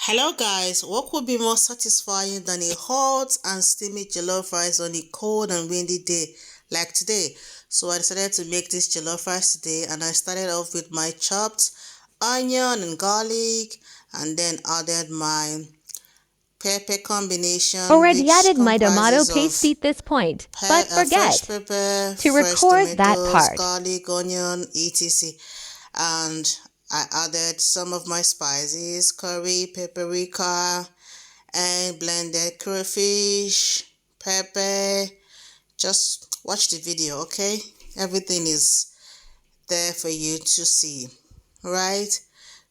Hello guys, what could be more satisfying than a hot and steamy jollof rice on a cold and windy day like today? So I decided to make this jollof rice today, and I started off with my chopped onion and garlic, and then added my pepper combination, Already which added my tomato comprises paste of at this point, but fresh forget pepper, to fresh record that tomatoes, part. garlic, onion, etc. And I added some of my spices, curry, paprika, and blended crayfish, pepper. Just watch the video, okay? Everything is there for you to see, right?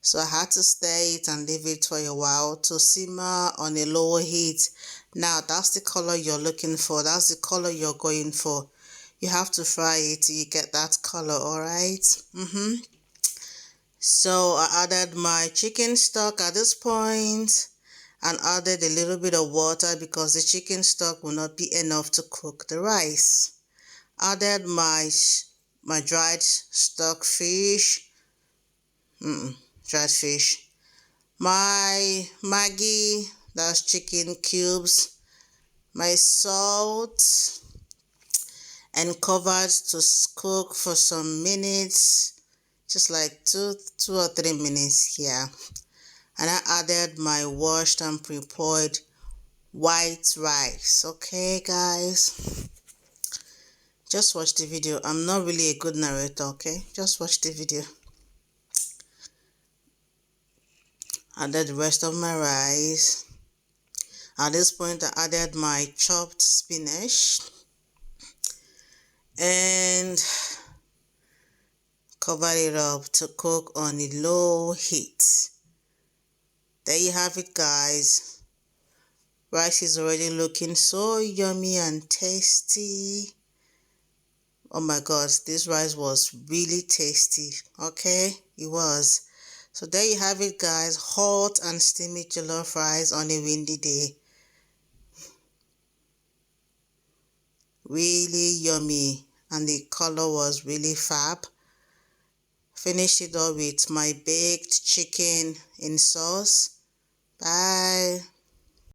So I had to stir it and leave it for a while to simmer on a low heat. Now that's the color you're looking for. That's the color you're going for. You have to fry it till you get that color, all right? So I added my chicken stock at this point and added a little bit of water because the chicken stock will not be enough to cook the rice. Added my dried stock fish, dried fish, my Maggi, that's chicken cubes, my salt, and covered to cook for some minutes, just like two or 3 minutes here. And I added my washed and prepared white rice. Okay guys, just watch the video. I'm not really a good narrator, okay? Just watch the video. Added the rest of my rice. At this point I added my chopped spinach and covered it up to cook on a low heat. There you have it guys. Rice is already looking so yummy and tasty. Oh my god, this rice was really tasty. Okay, it was. So there you have it guys, hot and steamy jollof rice on a windy day. Really yummy, and the color was really fab. Finished it all with my baked chicken in sauce. Bye.